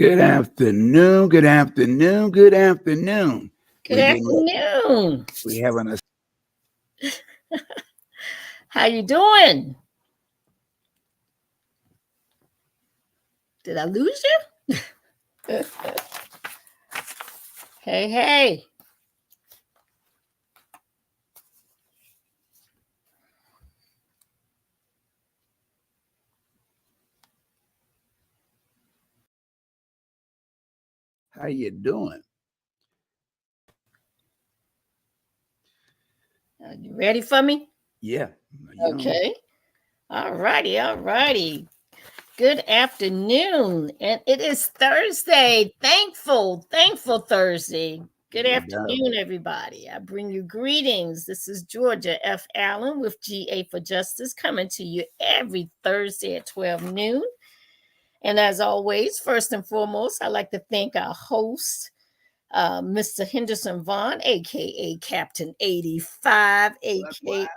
Good afternoon. Good afternoon. Good afternoon. Good afternoon. We having a How you doing? Did I lose you? Hey, hey. how you doing? Are you ready for me? Yeah. Okay. All righty. All righty. Good afternoon. And it is Thursday. Thankful Thursday. Good afternoon, everybody. I bring you greetings. This is Georgia F. Allen with GA for Justice coming to you every Thursday at 12 noon. And as always, first and foremost, I'd like to thank our host, Mr. Henderson Vaughn, aka Captain 85, aka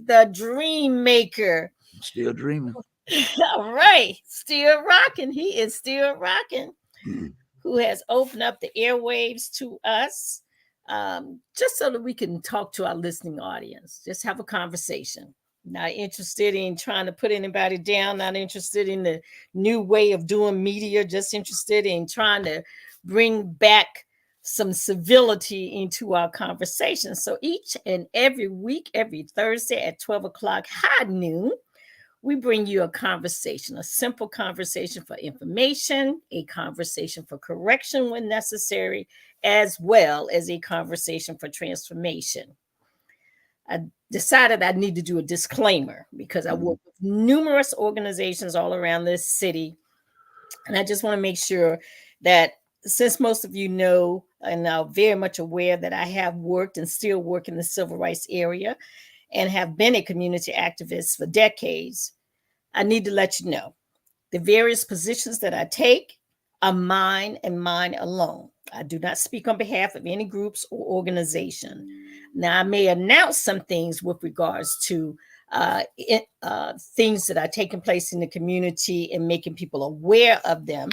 the Dream Maker. Still dreaming. All right, still rocking. He is still rocking. Who has opened up the airwaves to us, just so that we can talk to our listening audience, just have a conversation. Not interested in trying to put anybody down, not interested in the new way of doing media, just interested in trying to bring back some civility into our conversation. So each and every week, every Thursday at 12 o'clock high noon, we bring you a conversation, a simple conversation for information, a conversation for correction when necessary, as well as a conversation for transformation. I decided I need to do a disclaimer because I work with numerous organizations all around this city. And I just want to make sure that since most of you know and are very much aware that I have worked and still work in the civil rights area and have been a community activist for decades, I need to let you know the various positions that I take are mine and mine alone. I do not speak on behalf of any groups or organization. Now, I may announce some things with regards to things that are taking place in the community and making people aware of them.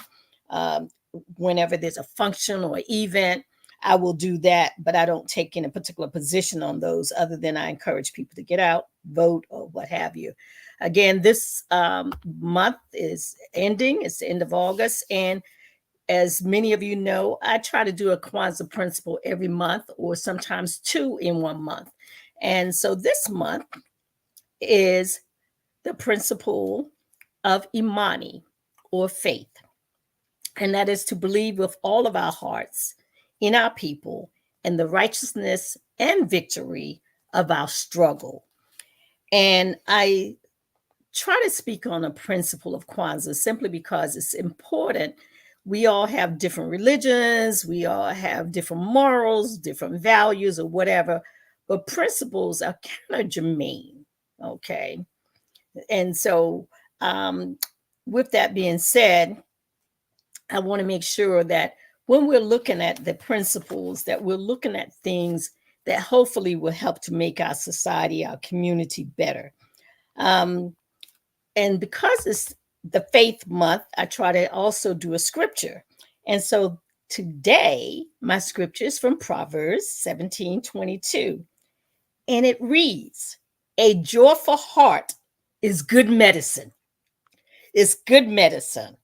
Whenever there's a function or event, I will do that, but I don't take any particular position on those other than I encourage people to get out, vote, or what have you. Again, this month is ending. It's the end of August. And as many of you know, I try to do a Kwanzaa principle every month or sometimes two in 1 month. And so this month is the principle of Imani or faith. And that is to believe with all of our hearts in our people and the righteousness and victory of our struggle. And I try to speak on a principle of Kwanzaa simply because it's important. We all have different religions, we all have different morals, different values, or whatever, but principles are kind of germane. Okay. And so, with that being said, I want to make sure that when we're looking at the principles, that we're looking at things that hopefully will help to make our society, our community better. And because it's the faith month, I try to also do a scripture. And so today, my scripture is from Proverbs 17:22. And it reads, "A joyful heart is good medicine. It's good medicine,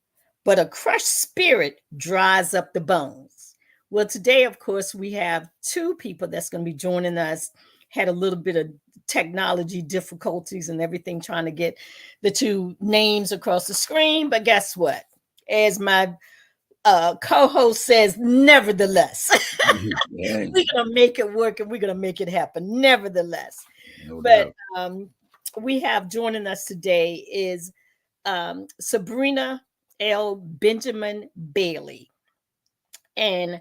but a crushed spirit dries up the bones." Well, today, of course, we have two people that's going to be joining us. Had a little bit of technology difficulties and everything trying to get the two names across the screen. But guess what? As my co-host says, nevertheless, we're going to make it work and we're going to make it happen. Nevertheless. No but we have joining us today is Sabrina L. Benjamin Bailey. And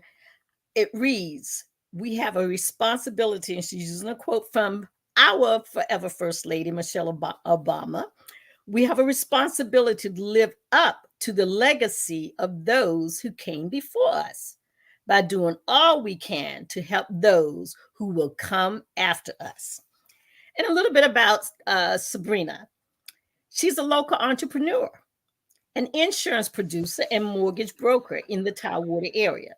it reads, "We have a responsibility," and she's using a quote from our forever First Lady, Michelle Obama. "We have a responsibility to live up to the legacy of those who came before us by doing all we can to help those who will come after us." And a little bit about Sabrina. She's a local entrepreneur, an insurance producer and mortgage broker in the Tidewater area.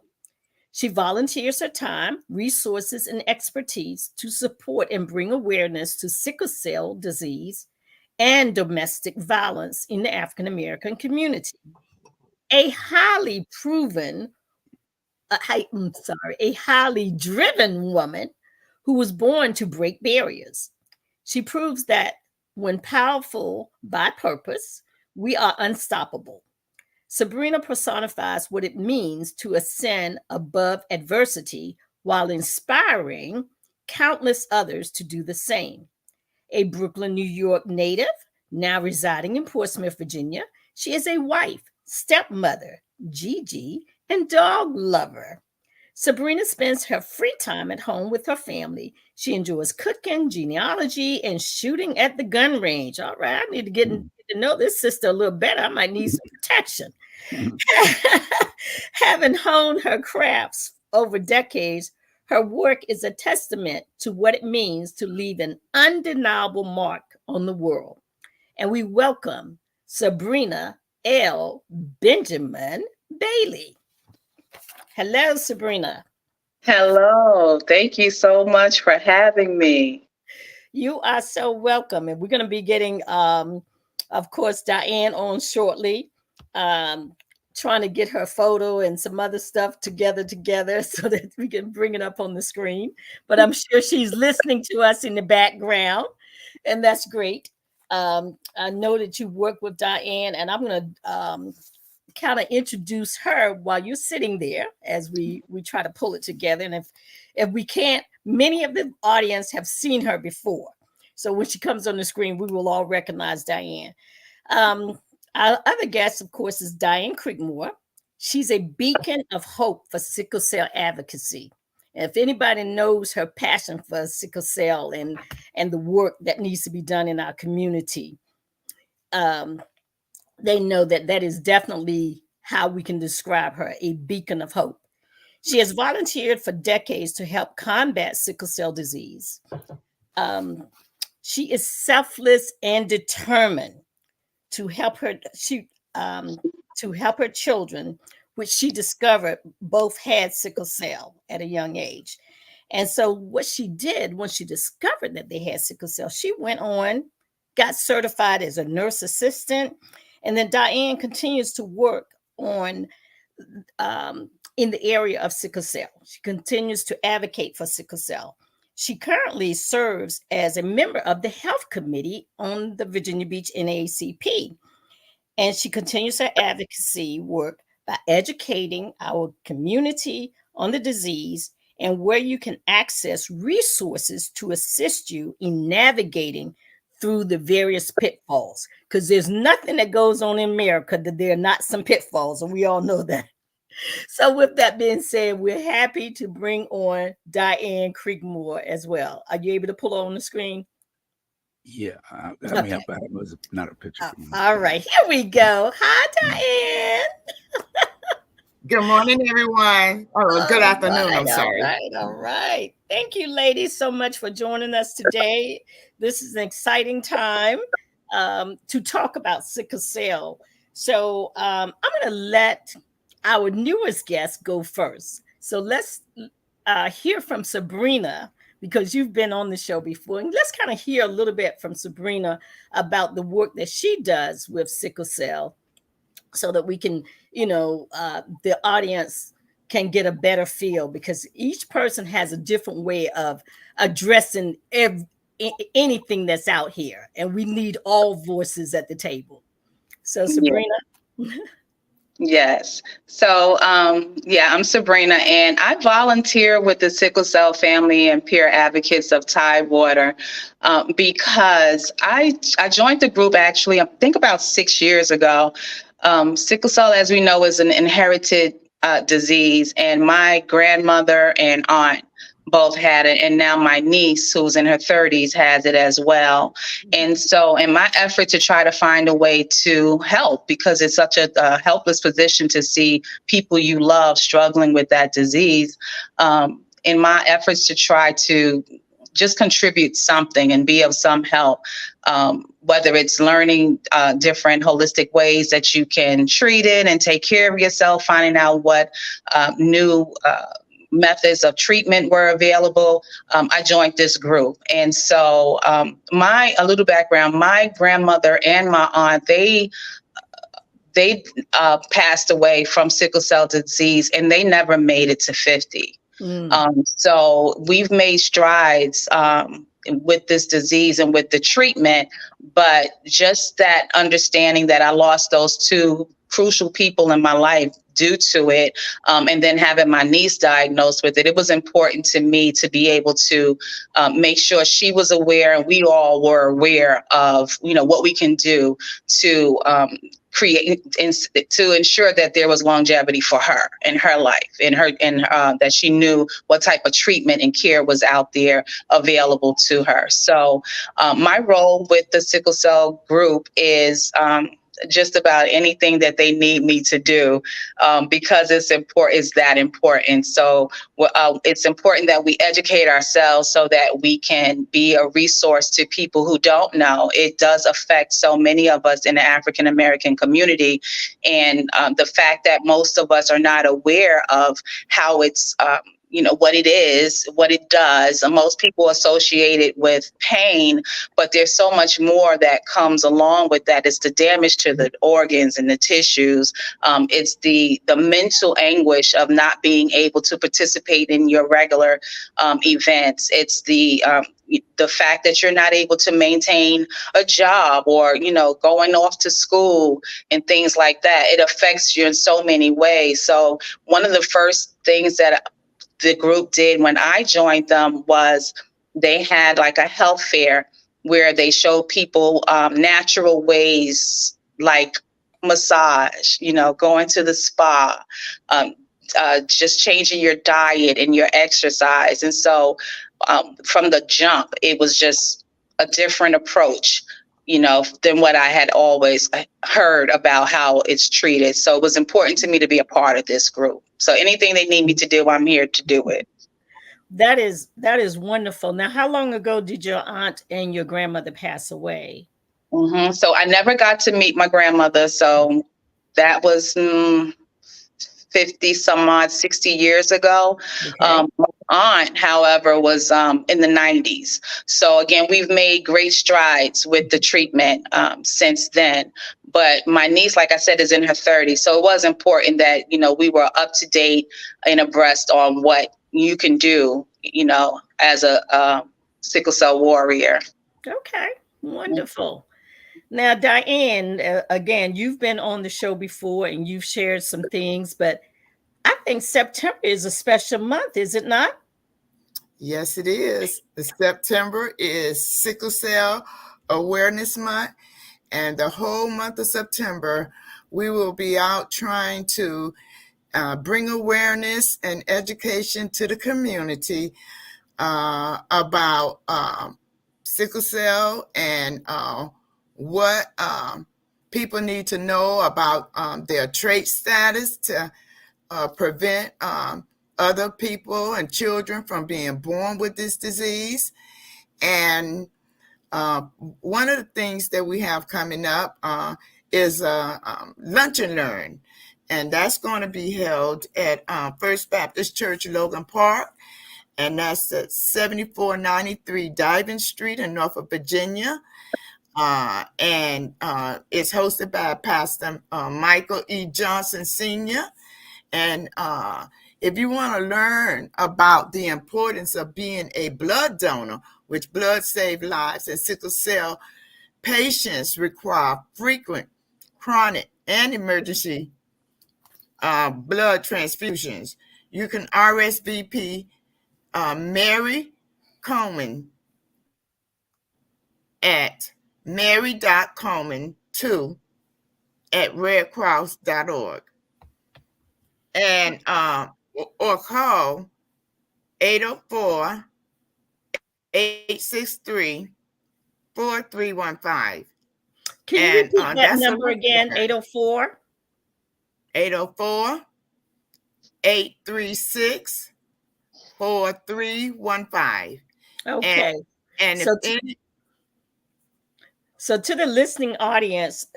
She volunteers her time, resources, and expertise to support and bring awareness to sickle cell disease and domestic violence in the African American community. A highly proven, a highly driven woman who was born to break barriers. She proves that when powerful by purpose, we are unstoppable. Sabrina personifies what it means to ascend above adversity while inspiring countless others to do the same. A Brooklyn, New York native, now residing in Portsmouth, Virginia, she is a wife, stepmother, Gigi, and dog lover. Sabrina spends her free time at home with her family. She enjoys cooking, genealogy, and shooting at the gun range. All right, I need to get to know this sister a little better. I might need some protection. Having honed her crafts over decades, her work is a testament to what it means to leave an undeniable mark on the world. And we welcome Sabrina L. Benjamin Bailey. Hello, Sabrina. Hello. Thank you so much for having me. You are so welcome. And we're going to be getting, of course, Diane on shortly, trying to get her photo and some other stuff together so that we can bring it up on the screen. But I'm sure she's listening to us in the background, and that's great. I know that you work with Diane, and I'm going to kind of introduce her while you're sitting there as we try to pull it together. And if we can't, many of the audience have seen her before. So when she comes on the screen, we will all recognize Diane. Our other guest, of course, is Diane Creekmore. She's a beacon of hope for sickle cell advocacy. And if anybody knows her passion for sickle cell and the work that needs to be done in our community, they know that is definitely how we can describe her, a beacon of hope. She has volunteered for decades to help combat sickle cell disease. She is selfless and determined to help her children, which she discovered both had sickle cell at a young age. And so what she did when she discovered that they had sickle cell, she went on, got certified as a nurse assistant. And then Diane continues to work on in the area of sickle cell. She continues to advocate for sickle cell. She currently serves as a member of the health committee on the Virginia Beach NAACP. And she continues her advocacy work by educating our community on the disease and where you can access resources to assist you in navigating through the various pitfalls, because there's nothing that goes on in America that there are not some pitfalls, and we all know that. So with that being said, we're happy to bring on Diane Creekmore as well. Are you able to pull her on the screen? Yeah, I mean, it was not a picture. All right, here we go. Hi, Diane. Good morning, everyone. Oh, good afternoon. I'm sorry. All right. Thank you, ladies, so much for joining us today. This is an exciting time to talk about sickle cell. So I'm going to let our newest guest go first. So let's hear from Sabrina, because you've been on the show before. And let's kind of hear a little bit from Sabrina about the work that she does with sickle cell, so that we can, the audience can get a better feel, because each person has a different way of addressing anything that's out here. And we need all voices at the table. So Sabrina. Yes. So, I'm Sabrina, and I volunteer with the Sickle Cell Family and Peer Advocates of Tidewater because I joined the group actually, I think about 6 years ago. Sickle cell, as we know, is an inherited disease, and my grandmother and aunt both had it, and now my niece, who's in her 30s, has it as well. And so in my effort to try to find a way to help, because it's such a helpless position to see people you love struggling with that disease, in my efforts to try to just contribute something and be of some help, whether it's learning different holistic ways that you can treat it and take care of yourself, finding out what new methods of treatment were available. I joined this group. And so a little background, my grandmother and my aunt, they passed away from sickle cell disease, and they never made it to 50. So we've made strides with this disease and with the treatment, but just that understanding that I lost those two crucial people in my life due to it, and then having my niece diagnosed with it, it was important to me to be able to make sure she was aware and we all were aware of, what we can do to create and to ensure that there was longevity for her in her life, that she knew what type of treatment and care was out there available to her. So my role with the sickle cell group is just about anything that they need me to do, because it's that important. So it's important that we educate ourselves so that we can be a resource to people who don't know. It does affect so many of us in the African American community, and the fact that most of us are not aware of how it's what it is, what it does. Most people associate it with pain, but there's so much more that comes along with that. It's the damage to the organs and the tissues. It's the mental anguish of not being able to participate in your regular events. It's the fact that you're not able to maintain a job or, going off to school and things like that. It affects you in so many ways. So one of the first things that the group did when I joined them was they had like a health fair where they showed people natural ways like massage, going to the spa, just changing your diet and your exercise. And so from the jump, it was just a different approach, than what I had always heard about how it's treated. So it was important to me to be a part of this group. So anything they need me to do, I'm here to do it. That is wonderful. Now, how long ago did your aunt and your grandmother pass away? So I never got to meet my grandmother. So that was 50 some odd, 60 years ago. Okay. My aunt, however, was in the 90s. So again, we've made great strides with the treatment since then. But my niece, like I said, is in her 30s. So it was important that, we were up to date and abreast on what you can do, as a sickle cell warrior. Okay, wonderful. Now, Diane, again, you've been on the show before and you've shared some things, but I think September is a special month, is it not? Yes, it is. September is Sickle Cell Awareness Month, and the whole month of September, we will be out trying to bring awareness and education to the community about sickle cell and what people need to know about their trait status to prevent other people and children from being born with this disease. And one of the things that we have coming up is Lunch and Learn. And that's going to be held at First Baptist Church, Logan Park. And that's at 7493 Diving Street in Norfolk, Virginia. And it's hosted by Pastor Michael E. Johnson Sr. And if you want to learn about the importance of being a blood donor, which blood saves lives, and sickle cell patients require frequent, chronic, and emergency blood transfusions, you can RSVP Mary Coleman at mary.coleman2@redcross.org. And or call 804-863-4315. Can you repeat that number again? 804? 804-836-4315. Okay. And So, if any, so to the listening audience,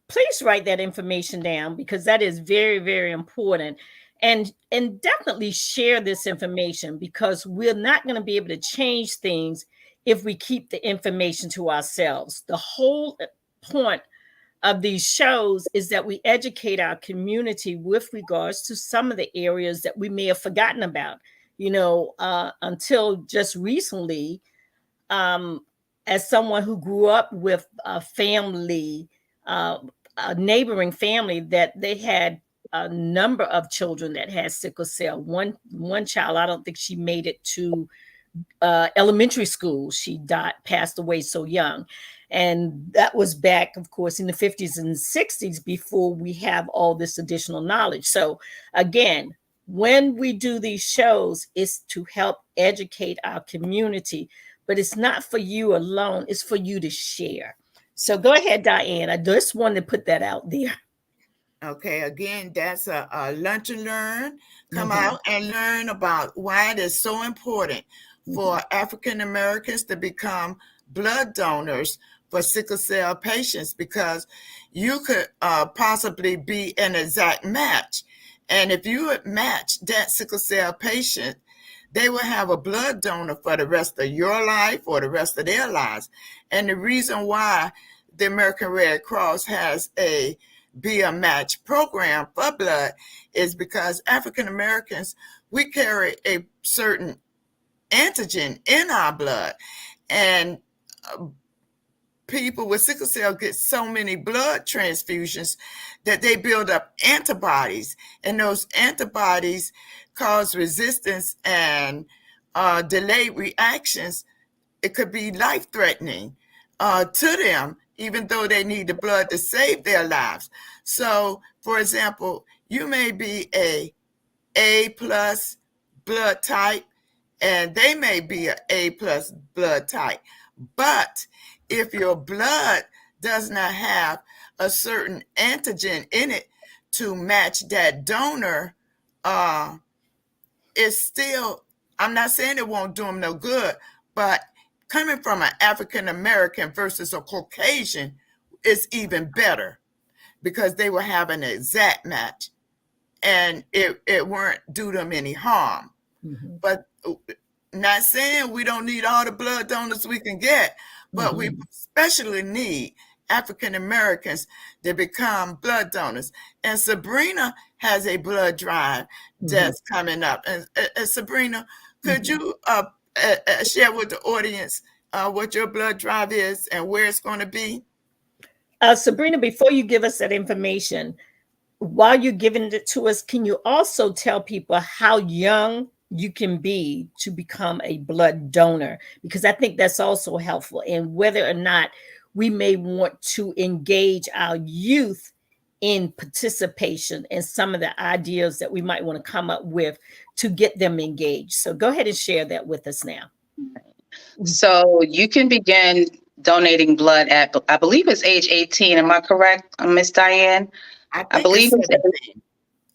please write that information down because that is very, very important. And definitely share this information because we're not going to be able to change things if we keep the information to ourselves. The whole point of these shows is that we educate our community with regards to some of the areas that we may have forgotten about. Until just recently, as someone who grew up with a family, a neighboring family, that they had a number of children that had sickle cell. One child, I don't think she made it to elementary school. She passed away so young. And that was back, of course, in the 50s and 60s before we have all this additional knowledge. So again, when we do these shows, it's to help educate our community, but it's not for you alone. It's for you to share. So go ahead, Diane. I just wanted to put that out there. okay, again, that's a lunch and learn. Come Mhm. out and learn about why it is so important for African Americans to become blood donors for sickle cell patients, because you could possibly be an exact match. And if you would match that sickle cell patient, they will have a blood donor for the rest of your life or the rest of their lives. And the reason why the American Red Cross has a Be a Match program for blood is because African Americans, we carry a certain antigen in our blood, and people with sickle cell get so many blood transfusions that they build up antibodies, and those antibodies cause resistance and delayed reactions. It could be life-threatening to them, even though they need the blood to save their lives. So, for example, you may be A plus blood type, and they may be an A plus blood type. But if your blood does not have a certain antigen in it to match that donor, it's still, I'm not saying it won't do them no good, but coming from an African American versus a Caucasian is even better, because they will have an exact match and it won't do them any harm. Mhm. But not saying we don't need all the blood donors we can get, but we especially need African Americans to become blood donors. And Sabrina has a blood drive that's coming up. And Sabrina, could you share with the audience what your blood drive is and where it's going to be? Sabrina, before you give us that information, while you're giving it to us, can you also tell people how young you can be to become a blood donor? Because I think that's also helpful, and whether or not we may want to engage our youth in participation and some of the ideas that we might want to come up with to get them engaged. So go ahead and share that with us now. So you can begin donating blood at, I believe it's age 18. Am I correct, Miss Diane? I I think believe it's 17.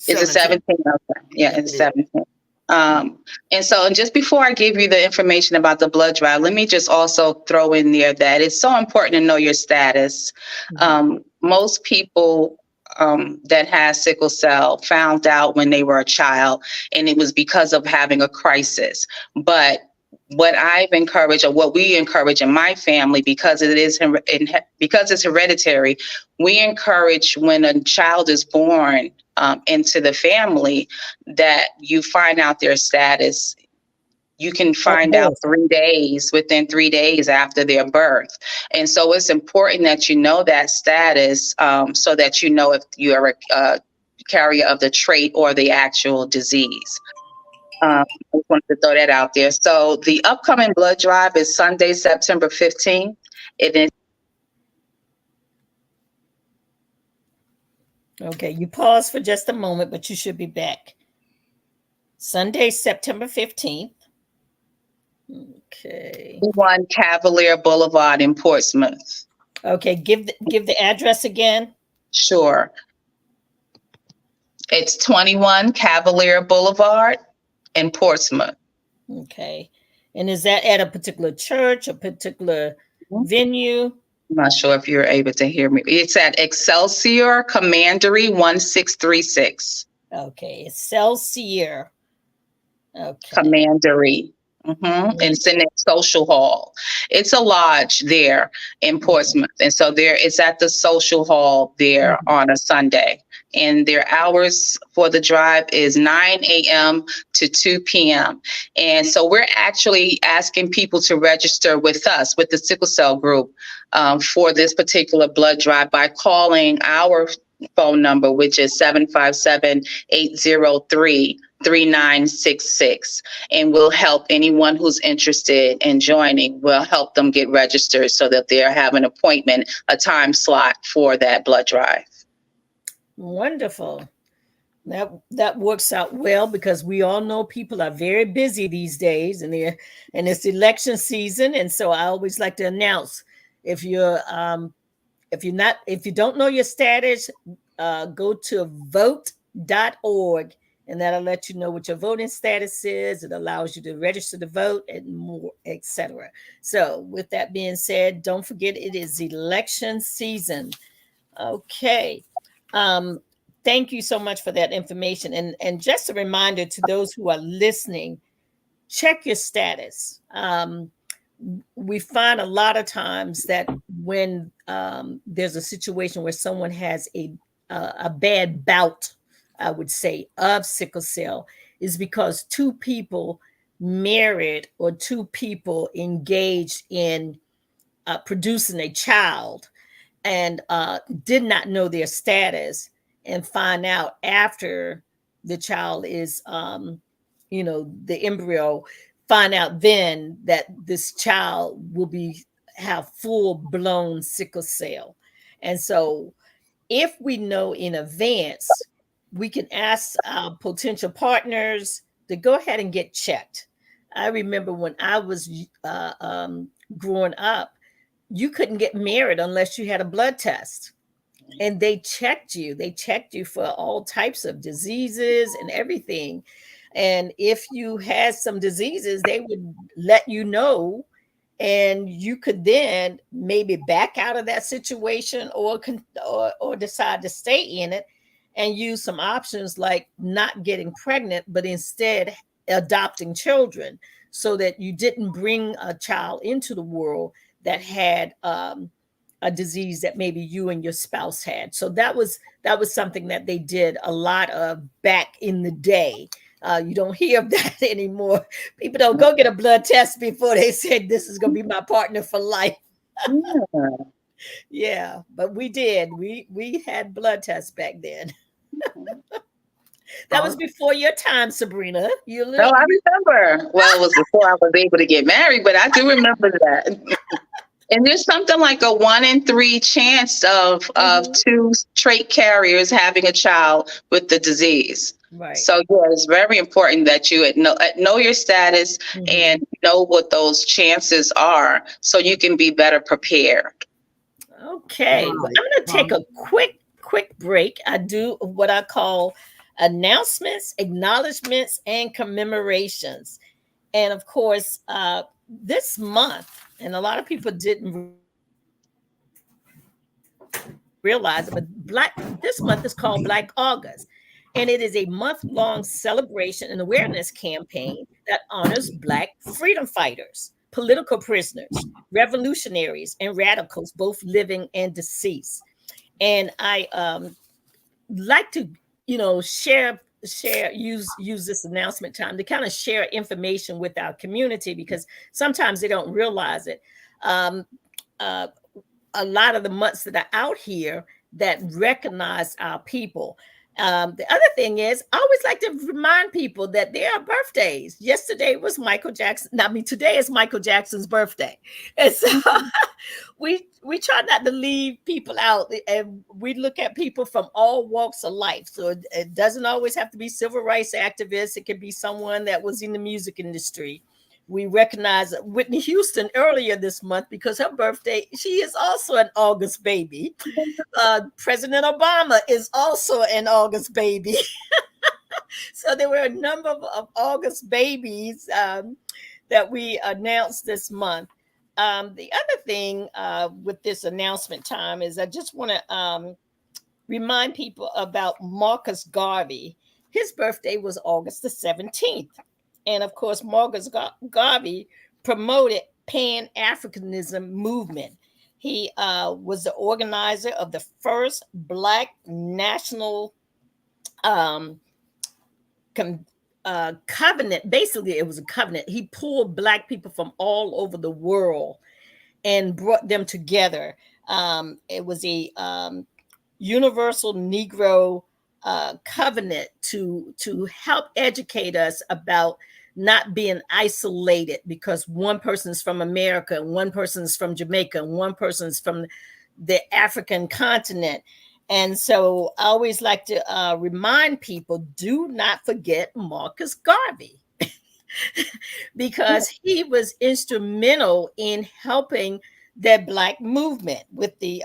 it's a 17. Okay. Yeah, it's 17. And just before I give you the information about the blood drive, let me just also throw in there that it's so important to know your status. Most people that has sickle cell found out when they were a child, and it was because of having a crisis. But what I've encouraged, or what we encourage in my family, because because it's hereditary, we encourage when a child is born into the family that you find out their status. You can find out within 3 days after their birth. And so it's important that you know that status, so that you know if you are a carrier of the trait or the actual disease. I just wanted to throw that out there. So the upcoming blood drive is Sunday, September 15th. It is. Okay, you pause for just a moment, but you should be back. Sunday, September 15th. Okay. 1 Cavalier Boulevard in Portsmouth. Okay, give the address again. Sure. It's 21 Cavalier Boulevard in Portsmouth. Okay. And is that at a particular church, a particular venue? I'm not sure if you're able to hear me. It's at Excelsior Commandery 1636. Okay, Excelsior. Okay. Commandery. And it's in the social hall. It's a lodge there in Portsmouth. And so it's at the social hall there on a Sunday. And their hours for the drive is 9 a.m. to 2 p.m. And so we're actually asking people to register with us, with the sickle cell group, for this particular blood drive by calling our phone number, which is 757-803-3966. And we'll help anyone who's interested in joining. We'll help them get registered so that they'll have an appointment, a time slot for that blood drive. Wonderful. That works out well, because we all know people are very busy these days, and it's election season. And so I always like to announce, if you don't know your status, go to vote.org, and that'll let you know what your voting status is. It allows you to register to vote and more, etc. So with that being said, don't forget it is election season. Okay. Thank you so much for that information. And just a reminder to those who are listening, check your status. We find a lot of times that when there's a situation where someone has a bad bout, I would say, of sickle cell, is because two people married or two people engaged in producing a child and did not know their status, and find out after the child is, the embryo, find out then that this child will have full-blown sickle cell. And so if we know in advance, we can ask our potential partners to go ahead and get checked. I remember when I was growing up, you couldn't get married unless you had a blood test. And they checked you for all types of diseases and everything. And if you had some diseases, they would let you know, and you could then maybe back out of that situation or decide to stay in it and use some options like not getting pregnant, but instead adopting children, so that you didn't bring a child into the world that had a disease that maybe you and your spouse had. So that was something that they did a lot of back in the day. You don't hear of that anymore. People don't go get a blood test before they said, this is going to be my partner for life. Yeah, but we did. We had blood tests back then. That was before your time, Sabrina. I remember. Well, it was before I was able to get married, but I do remember that. And there's something like a 1 in 3 chance of two trait carriers having a child with the disease. Right. So yeah, it's very important that you know your status and know what those chances are, so you can be better prepared. Okay, well, I'm going to take a quick break. I do what I call announcements, acknowledgments, and commemorations. And of course, this month, and a lot of people didn't realize it, but this month is called Black August. And it is a month-long celebration and awareness campaign that honors Black freedom fighters, political prisoners, revolutionaries, and radicals, both living and deceased. And I like to, use this announcement time to kind of share information with our community, because sometimes they don't realize it. A lot of the months that are out here that recognize our people. The other thing is, I always like to remind people that there are birthdays. Yesterday was today is Michael Jackson's birthday. And so we try not to leave people out, and we look at people from all walks of life. So it doesn't always have to be civil rights activists. It could be someone that was in the music industry. We recognize Whitney Houston earlier this month because her birthday, she is also an August baby. President Obama is also an August baby. So there were a number of August babies that we announced this month. The other thing with this announcement time is I just want to remind people about Marcus Garvey. His birthday was August the 17th. And of course, Marcus Garvey promoted Pan-Africanism movement. He was the organizer of the first Black national covenant. Basically, it was a covenant. He pulled Black people from all over the world and brought them together. It was a universal Negro covenant to help educate us about not being isolated because one person is from America and one person is from Jamaica and one person is from the African continent. And so I always like to remind people, do not forget Marcus Garvey because he was instrumental in helping that Black movement with the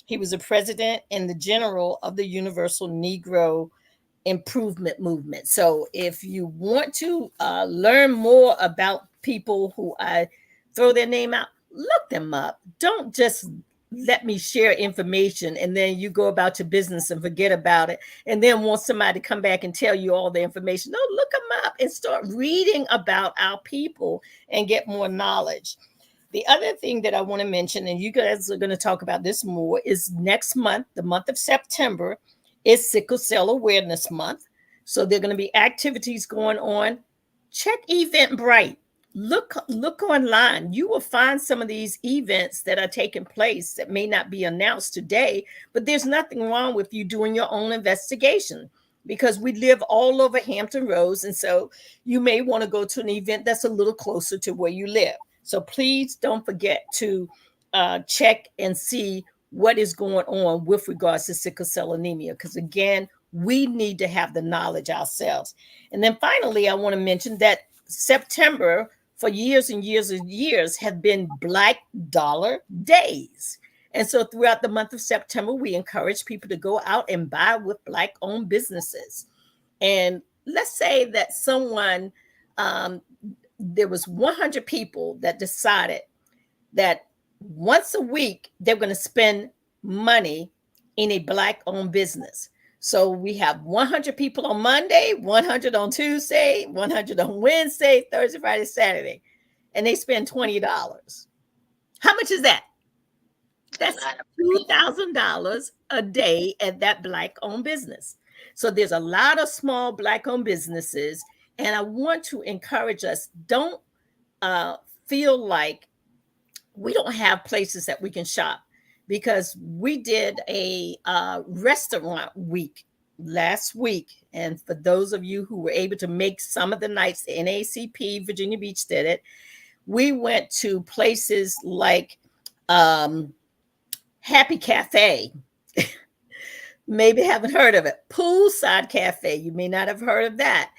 he was the president and the general of the Universal Negro Improvement Movement. So if you want to learn more about people who I throw their name out, look them up. Don't just let me share information and then you go about your business and forget about it and then want somebody to come back and tell you all the information. No, look them up and start reading about our people and get more knowledge. The other thing that I want to mention, and you guys are going to talk about this more, is next month, the month of September, is Sickle Cell Awareness Month. So there are going to be activities going on. Check Eventbrite. Look online. You will find some of these events that are taking place that may not be announced today, but there's nothing wrong with you doing your own investigation because we live all over Hampton Roads. And so you may want to go to an event that's a little closer to where you live. So please don't forget to check and see what is going on with regards to sickle cell anemia, because again, we need to have the knowledge ourselves. And then finally, I want to mention that September for years and years and years have been Black Dollar Days. And so throughout the month of September, we encourage people to go out and buy with Black-owned businesses. And let's say that someone, there was 100 people that decided that once a week, they're going to spend money in a Black-owned business. So we have 100 people on Monday, 100 on Tuesday, 100 on Wednesday, Thursday, Friday, Saturday, and they spend $20. How much is that? That's $2,000 a day at that Black-owned business. So there's a lot of small Black-owned businesses, and I want to encourage us, don't feel like we don't have places that we can shop, because we did a restaurant week last week. And for those of you who were able to make some of the nights, the NAACP Virginia Beach did it. We went to places like Happy Cafe. Maybe haven't heard of it. Poolside Cafe. You may not have heard of that.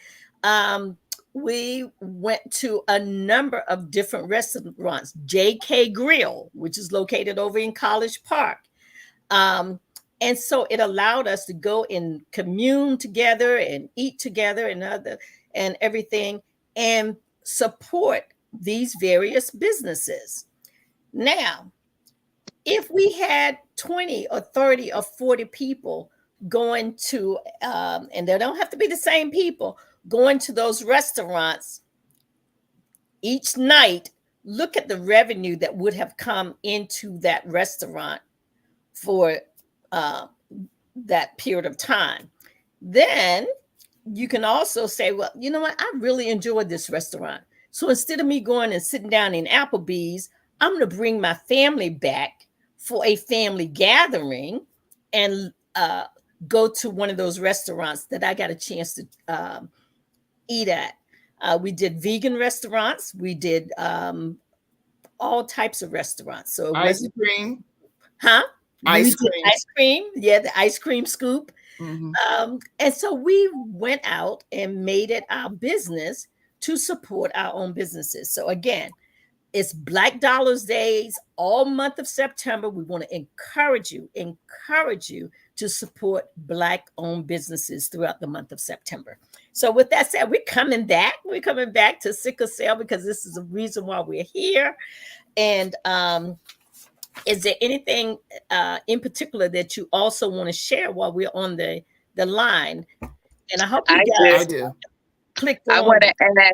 We went to a number of different restaurants. JK Grill, which is located over in College Park. And so it allowed us to go and commune together and eat together and everything and support these various businesses. Now, if we had 20 or 30 or 40 people going to, and they don't have to be the same people, going to those restaurants each night, look at the revenue that would have come into that restaurant for that period of time. Then you can also say, well, you know what? I really enjoyed this restaurant. So instead of me going and sitting down in Applebee's, I'm going to bring my family back for a family gathering and go to one of those restaurants that I got a chance to eat at. We did vegan restaurants. We did all types of restaurants. So ice cream. Huh? Ice cream. Ice cream. Yeah, the ice cream scoop. Mm-hmm. And so we went out and made it our business to support our own businesses. So again, it's Black Dollars Days all month of September. We want to encourage you to support Black-owned businesses throughout the month of September. So with that said, we're coming back. We're coming back to sickle cell because this is the reason why we're here. And is there anything in particular that you also want to share while we're on the line? And I hope you I guys do. click I on. want to add,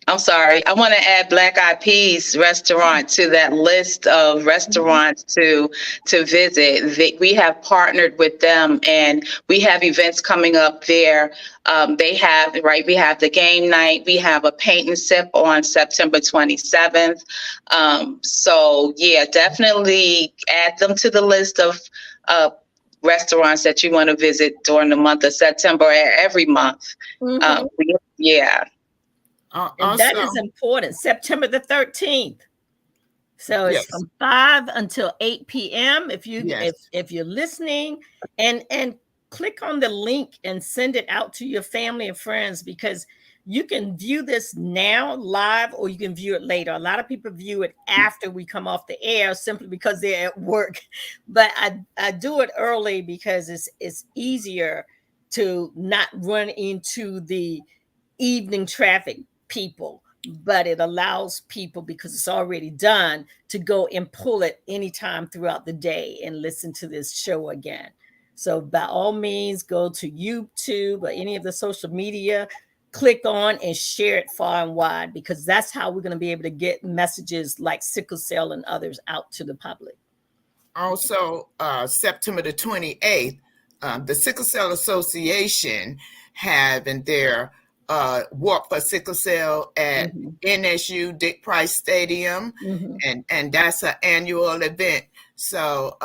I'm sorry, I want to add Black Eyed Peas restaurant to that list of restaurants to visit. We have partnered with them, and we have events coming up there. We have the game night. We have a paint and sip on September 27th. So yeah, definitely add them to the list of restaurants that you want to visit during the month of September or every month. Yeah. And that is important. September the 13th. So it's from 5 until 8 p.m. If you're listening, and click on the link and send it out to your family and friends, because you can view this now live, or you can view it later. A lot of people view it after we come off the air simply because they're at work. But I do it early because it's easier to not run into the evening traffic people, but it allows people, because it's already done, to go and pull it anytime throughout the day and listen to this show again. So by all means, go to YouTube or any of the social media, click on and share it far and wide, because that's how we're going to be able to get messages like sickle cell and others out to the public. Also, September the 28th, the Sickle Cell Association having their Walk for Sickle Cell at NSU Dick Price Stadium, and that's an annual event. So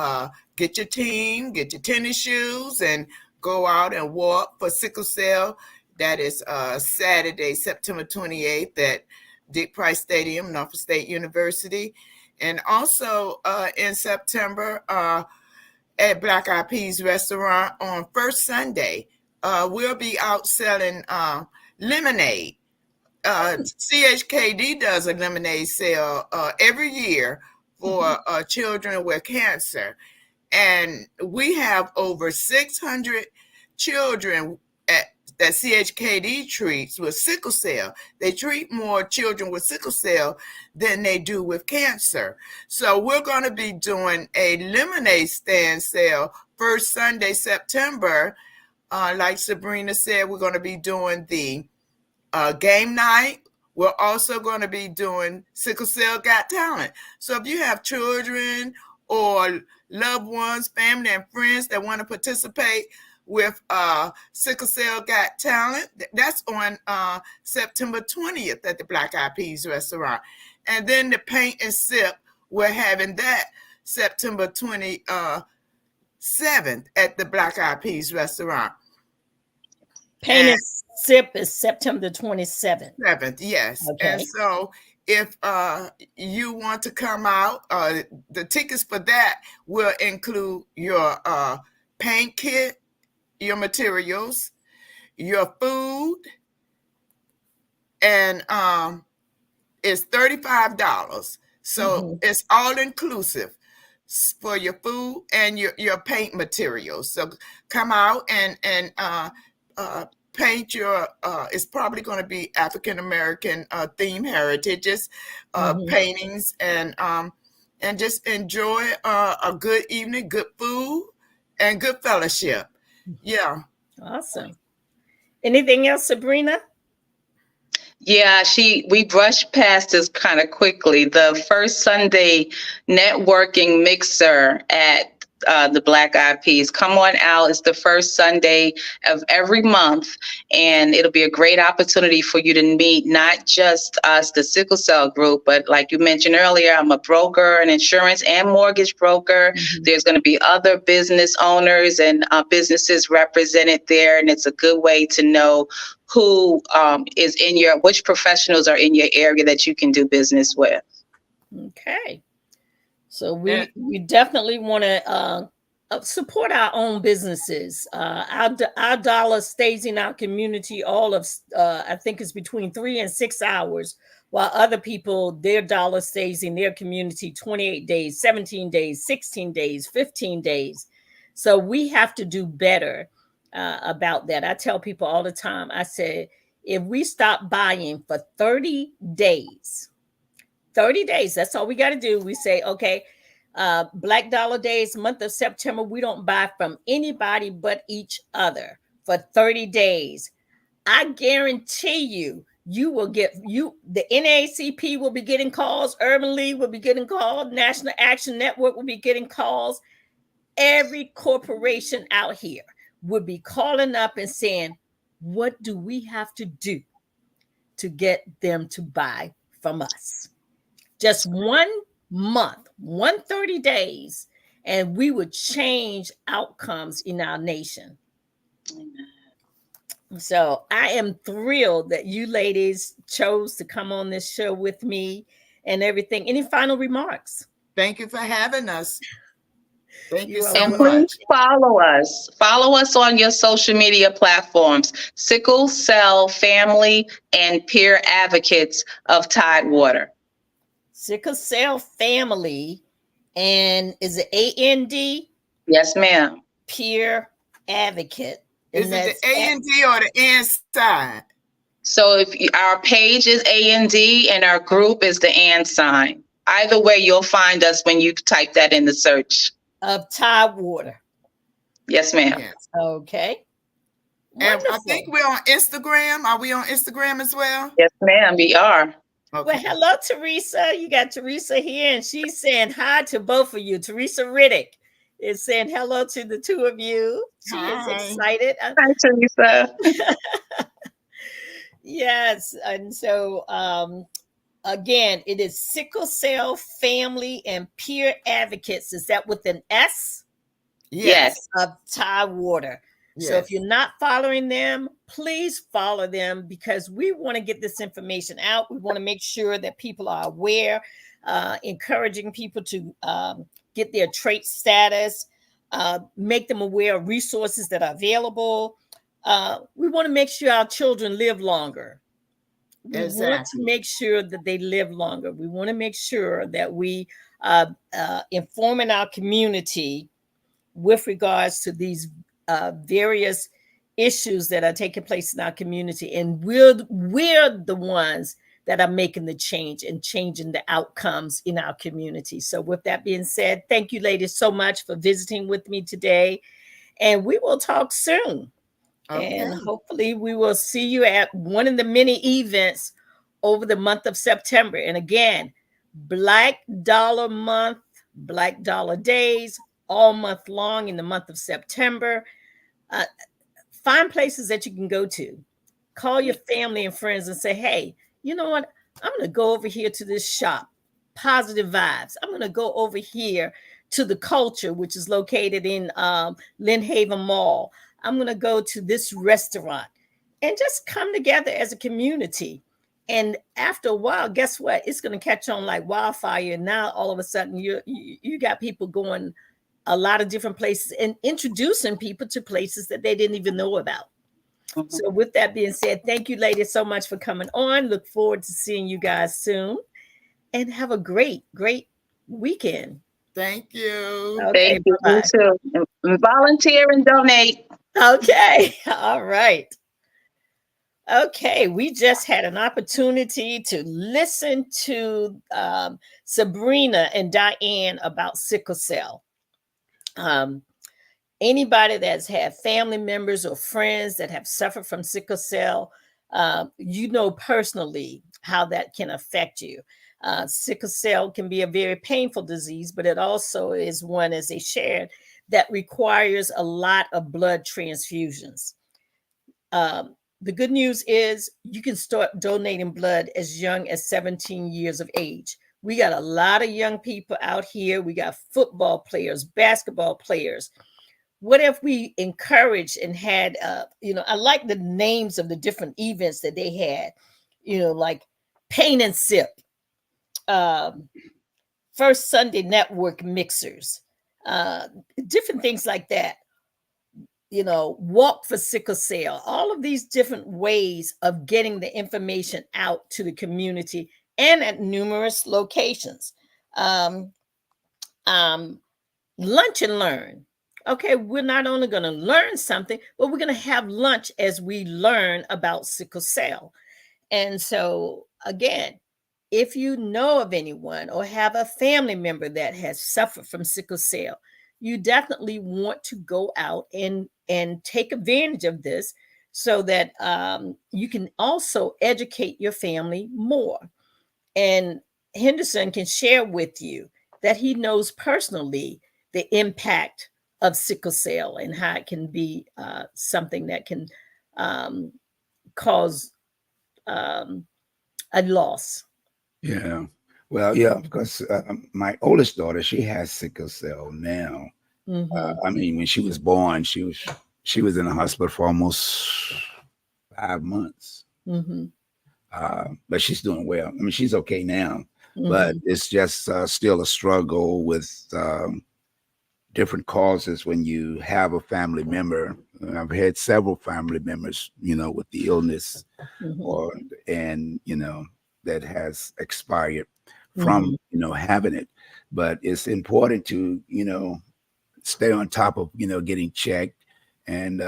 get your team, get your tennis shoes, and go out and walk for sickle cell. That is Saturday, September 28th at Dick Price Stadium, Norfolk State University. And also in September at Black Eyed Peas Restaurant on first Sunday, we'll be out selling lemonade. CHKD does a lemonade sale every year for children with cancer. And we have over 600 children that CHKD treats with sickle cell. They treat more children with sickle cell than they do with cancer. So we're going to be doing a lemonade stand sale first Sunday, September. Like Sabrina said, we're going to be doing the game night. We're also going to be doing Sickle Cell Got Talent. So if you have children or loved ones, family and friends that want to participate with Sickle Cell Got Talent, that's on September 20th at the Black Eyed Peas Restaurant. And then the paint and sip, we're having that September 27th at the Black Eyed Peas Restaurant. Paint and sip is September 27th. 7th, yes. Okay. And so if you want to come out, the tickets for that will include your paint kit, your materials, your food, and it's $35. So it's all inclusive for your food and your paint materials. So come out and paint your it's probably going to be African American theme heritages, paintings, and just enjoy a good evening, good food, and good fellowship. Yeah. Awesome. Anything else, Sabrina? Yeah, we brushed past this kind of quickly. The first Sunday networking mixer at the Black Eyed Peas. Come on out. It's the first Sunday of every month, and it'll be a great opportunity for you to meet not just us, the sickle cell group, but like you mentioned earlier, I'm a broker, an insurance and mortgage broker. There's going to be other business owners and businesses represented there, and it's a good way to know who is which professionals are in your area that you can do business with. Okay. So we definitely want to support our own businesses. Our dollar stays in our community all of, I think it's between 3 and 6 hours, while other people, their dollar stays in their community 28 days, 17 days, 16 days, 15 days. So we have to do better about that. I tell people all the time, I say, if we stop buying for 30 days, 30 days, that's all we got to do. We say, okay, Black Dollar Days, month of September, we don't buy from anybody but each other for 30 days. I guarantee you, you will get the NAACP will be getting calls, Urban League will be getting called, National Action Network will be getting calls. Every corporation out here would be calling up and saying, what do we have to do to get them to buy from us? Just 1 month, 130 days, and we would change outcomes in our nation. So I am thrilled that you ladies chose to come on this show with me and everything. Any final remarks? Thank you for having us. Thank you so And much. please follow us. Follow us on your social media platforms, Sickle Cell Family and Peer Advocates of Tidewater. Sickle Cell Family, and is it AND? Yes, ma'am. Peer Advocate. Is it the AND or the N side? So if our page is AND and our group is the and sign. Either way, you'll find us when you type that in the search. Of Tidewater. Yes, ma'am. Yes. Okay. And Wonderful. I think we're on Instagram. Are we on Instagram as well? Yes, ma'am, we are. Well, Okay. hello, Teresa. You got Teresa here, and she's saying hi to both of you. Teresa Riddick is saying hello to the two of you. She Hi. is excited. Hi, Teresa. Yes. And so, again, it is Sickle Cell Family and Peer Advocates. Is that with an S? Yes. Of Tidewater. Yes. So if you're not following them, please follow them, because we want to get this information out. We want to make sure that people are aware, encouraging people to get their trait status, make them aware of resources that are available. We want to make sure our children live longer. We want to Exactly. make sure that they live longer. We want to make sure that we informing our community with regards to these various issues that are taking place in our community. And we're the ones that are making the change and changing the outcomes in our community. So with that being said, thank you ladies so much for visiting with me today. And we will talk soon. Okay. And hopefully we will see you at one of the many events over the month of September. And again, Black Dollar Month, Black Dollar Days, all month long in the month of September. Find places that you can go to. Call your family and friends and say, hey, you know what? I'm going to go over here to this shop, Positive Vibes. I'm going to go over here to the Culture, which is located in Lynn Haven Mall. I'm going to go to this restaurant, and just come together as a community. And after a while, guess what? It's going to catch on like wildfire. And now all of a sudden you got people going a lot of different places and introducing people to places that they didn't even know about. Mhm. So with that being said, thank you ladies so much for coming on. Look forward to seeing you guys soon, and have a great, great weekend. Thank you. Okay, Thank you. bye-bye. You too. And volunteer and donate. Okay. All right. Okay. We just had an opportunity to listen to Sabrina and Diane about sickle cell. Anybody that's had family members or friends that have suffered from sickle cell, you know personally how that can affect you. Sickle cell can be a very painful disease, but it also is one, as they shared, that requires a lot of blood transfusions. The good news is you can start donating blood as young as 17 years of age. We got a lot of young people out here. We got football players, basketball players. What if we encouraged and had, I like the names of the different events that they had, like Pain and Sip, First Sunday Network mixers, different things like that. Walk for sickle cell, all of these different ways of getting the information out to the community and at numerous locations. Lunch and Learn. okay, we're not only going to learn something, but we're going to have lunch as we learn about sickle cell. And so, again, if you know of anyone or have a family member that has suffered from sickle cell, you definitely want to go out and take advantage of this so that you can also educate your family more. And Henderson can share with you that he knows personally the impact of sickle cell and how it can be something that can cause a loss. Yeah. Well, yeah, because my oldest daughter, she has sickle cell now. Mm-hmm. I mean, when she was born, she was in the hospital for almost 5 months. Mm-hmm. But she's doing well. I mean, she's okay now, but Mm-hmm. it's just still a struggle with different causes when you have a family member. I've had several family members, with the illness Mm-hmm. and that has expired Mm-hmm. from, having it. But it's important to, stay on top of, getting checked and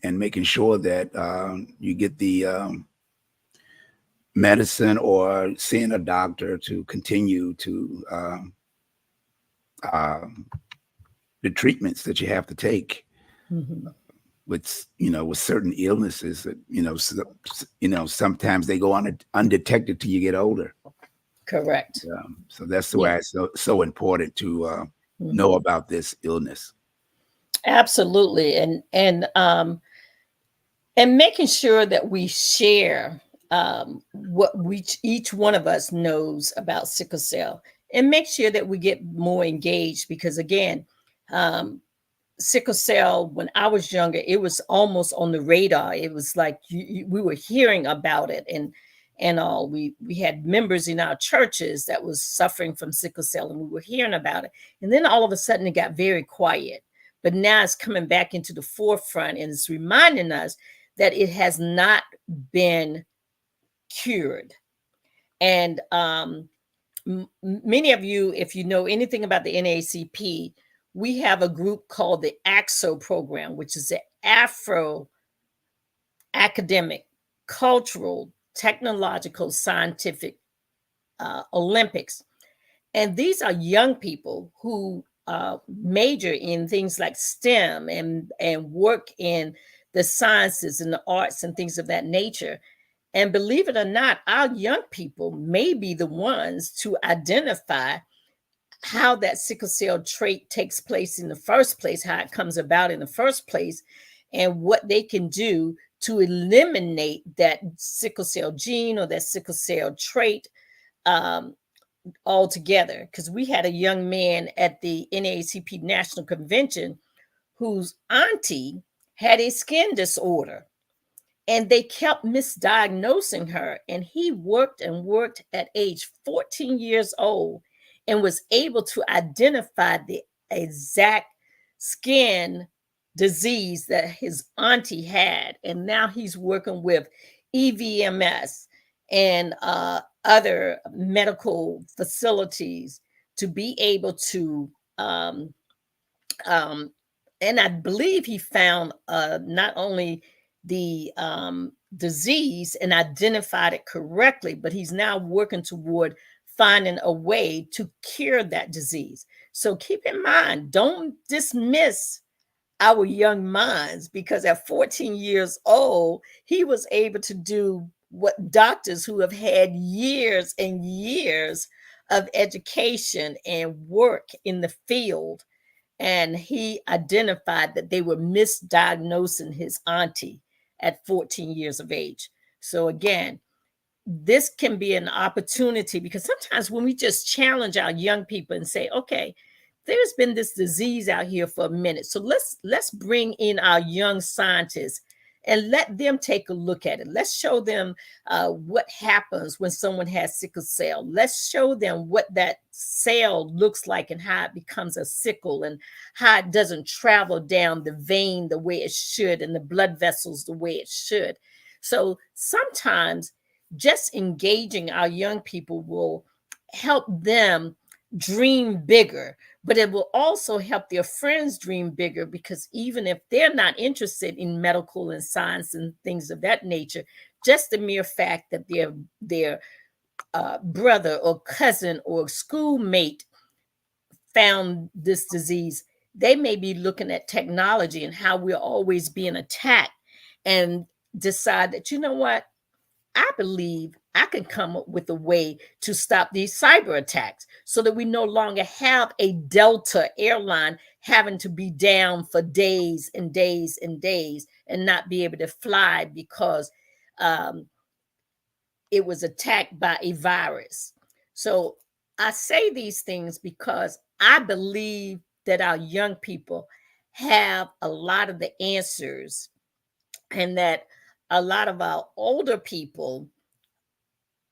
making sure that you get the medicine or seeing a doctor to continue to uh, the treatments that you have to take Mm-hmm. with certain illnesses that sometimes they go undetected till you get older. Correct. So that's Yeah. why it's so important to know Mm-hmm. about this illness. Absolutely. And making sure that we share what each one of us knows about sickle cell, and make sure that we get more engaged, because again, um, sickle cell, when I was younger, it was almost on the radar. It was like we were hearing about it, and all. We had members in our churches that was suffering from sickle cell, and we were hearing about it. And then all of a sudden it got very quiet. But now it's coming back into the forefront, and it's reminding us that it has not been cured. And many of you, if you know anything about the NAACP, we have a group called the AXO program, which is the Afro Academic, Cultural, Technological, Scientific Olympics. And these are young people who major in things like STEM and work in the sciences and the arts and things of that nature. And believe it or not, our young people may be the ones to identify how that sickle cell trait takes place in the first place, how it comes about in the first place, and what they can do to eliminate that sickle cell gene or that sickle cell trait um, altogether. Because we had a young man at the NAACP National Convention whose auntie had a skin disorder, and they kept misdiagnosing her. And he worked and worked at age 14 years old and was able to identify the exact skin disease that his auntie had. And now he's working with EVMS and other medical facilities to be able to um, and I believe he found not only the disease and identified it correctly, but he's now working toward finding a way to cure that disease. So keep in mind, don't dismiss our young minds, because at 14 years old, he was able to do what doctors who have had years and years of education and work in the field, and he identified that they were misdiagnosing his auntie at 14 years of age. So again, this can be an opportunity, because sometimes when we just challenge our young people and say, okay, there's been this disease out here for a minute, so let's bring in our young scientists and let them take a look at it. Let's show them what happens when someone has sickle cell. Let's show them what that cell looks like and how it becomes a sickle, and how it doesn't travel down the vein the way it should and the blood vessels the way it should. So sometimes just engaging our young people will help them dream bigger, but it will also help their friends dream bigger, because even if they're not interested in medical and science and things of that nature, just the mere fact that their brother or cousin or schoolmate found this disease, they may be looking at technology and how we're always being attacked and decide that, you know what, I believe I can come up with a way to stop these cyber attacks, so that we no longer have a Delta airline having to be down for days and days and days and not be able to fly because it was attacked by a virus. So I say these things because I believe that our young people have a lot of the answers, and that a lot of our older people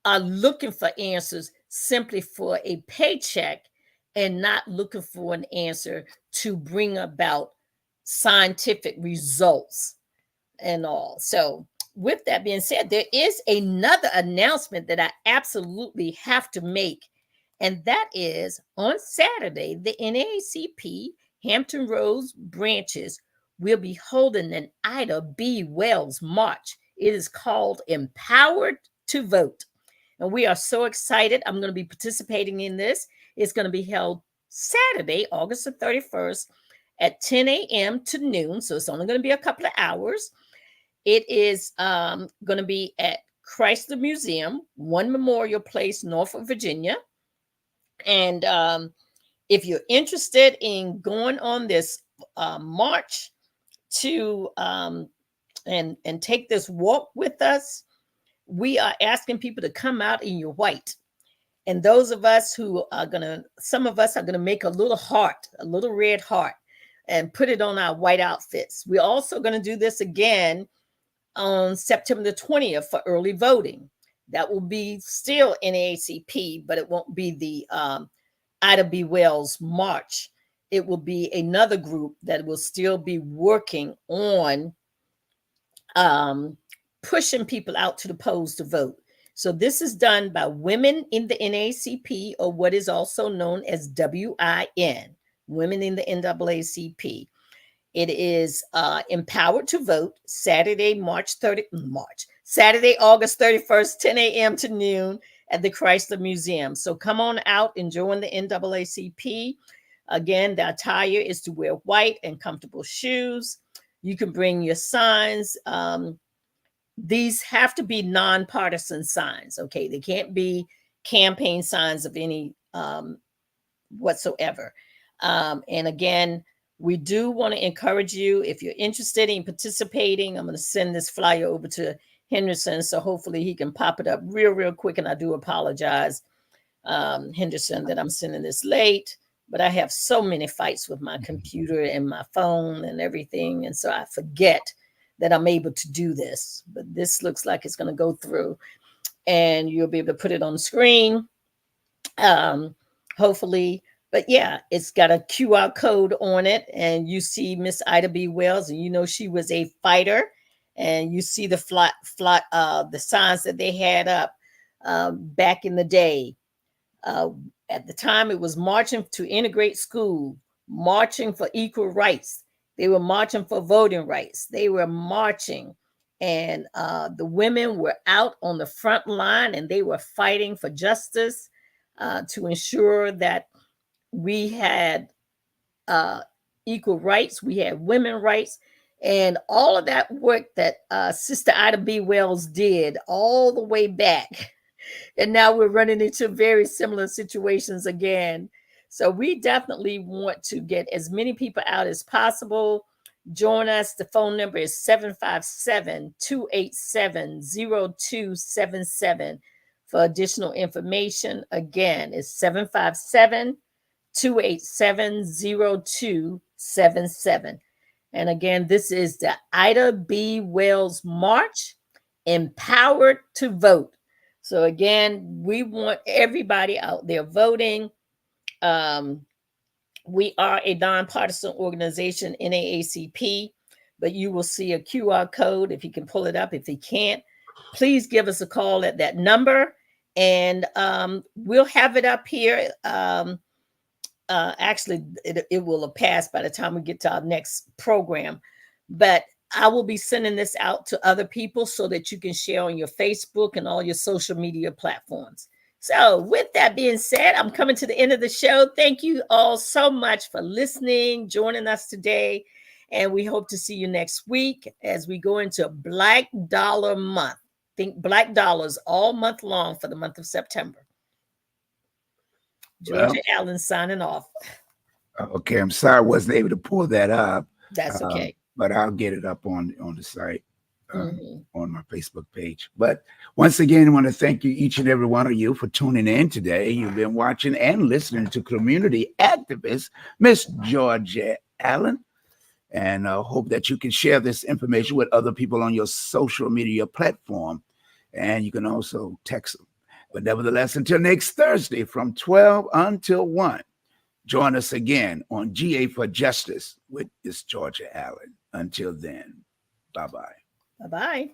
are looking for answers simply for a paycheck and not looking for an answer to bring about scientific results and all. So, with that being said, there is another announcement that I absolutely have to make, and that is on Saturday, the NAACP Hampton Roads branches will be holding an Ida B. Wells March. It is called Empowered to Vote. And we are so excited. I'm going to be participating in this. It's going to be held Saturday, August the 31st at 10 a.m. to noon. So it's only going to be a couple of hours. It is going to be at Chrysler Museum, One Memorial Place, Norfolk, Virginia. And if you're interested in going on this march to and take this walk with us, we are asking people to come out in your white. And those of us who are some of us are going to make a little heart, a little red heart, and put it on our white outfits. We're also going to do this again on September the 20th for early voting. That will be still NAACP, but it won't be the Ida B. Wells March. It will be another group that will still be working on pushing people out to the polls to vote. So this is done by women in the NAACP, or what is also known as WIN, Women in the NAACP. It is Empowered to Vote, Saturday, Saturday, August 31st, 10 a.m. to noon at the Chrysler Museum. So come on out and join the NAACP. Again, the attire is to wear white and comfortable shoes. You can bring your signs. These have to be nonpartisan signs, okay? They can't be campaign signs of any whatsoever. And again, we do want to encourage you, if you're interested in participating, I'm going to send this flyer over to Henderson, so hopefully he can pop it up real quick. And I do apologize, Henderson, that I'm sending this late, but I have so many fights with my computer and my phone and everything, and so I forget that I'm able to do this. But this looks like it's going to go through, and you'll be able to put it on the screen, hopefully. But yeah, it's got a QR code on it, and you see Miss Ida B. Wells, and you know she was a fighter, and you see the the signs that they had up back in the day. At the time, it was marching to integrate school, marching for equal rights. They were marching for voting rights. They were marching, and the women were out on the front line, and they were fighting for justice to ensure that we had equal rights, we had women rights, and all of that work that Sister Ida B. Wells did all the way back. And now we're running into very similar situations again. So we definitely want to get as many people out as possible. Join us. The phone number is 757-287-0277 for additional information. Again, it's 757-287-0277. And again, this is the Ida B. Wells March, Empowered to Vote. So again, we want everybody out there voting. We are a nonpartisan organization, NAACP, but you will see a QR code if you can pull it up. If you can't, please give us a call at that number, and we'll have it up here actually, it will have passed by the time we get to our next program. But I will be sending this out to other people so that you can share on your Facebook and all your social media platforms. So with that being said, I'm coming to the end of the show. Thank you all so much for listening, joining us today. And we hope to see you next week as we go into Black Dollar Month. Think Black dollars all month long for the month of September. Georgia Allen signing off. Okay, I'm sorry I wasn't able to pull that up. That's okay. But I'll get it up on the site, on my Facebook page. But once again, I want to thank you, each and every one of you, for tuning in today. You've been watching and listening to community activist, Miss Georgia Allen. And I hope that you can share this information with other people on your social media platform. And you can also text them. But nevertheless, until next Thursday from 12 until 1, join us again on GA for Justice with Miss Georgia Allen. Until then, bye-bye. Bye-bye.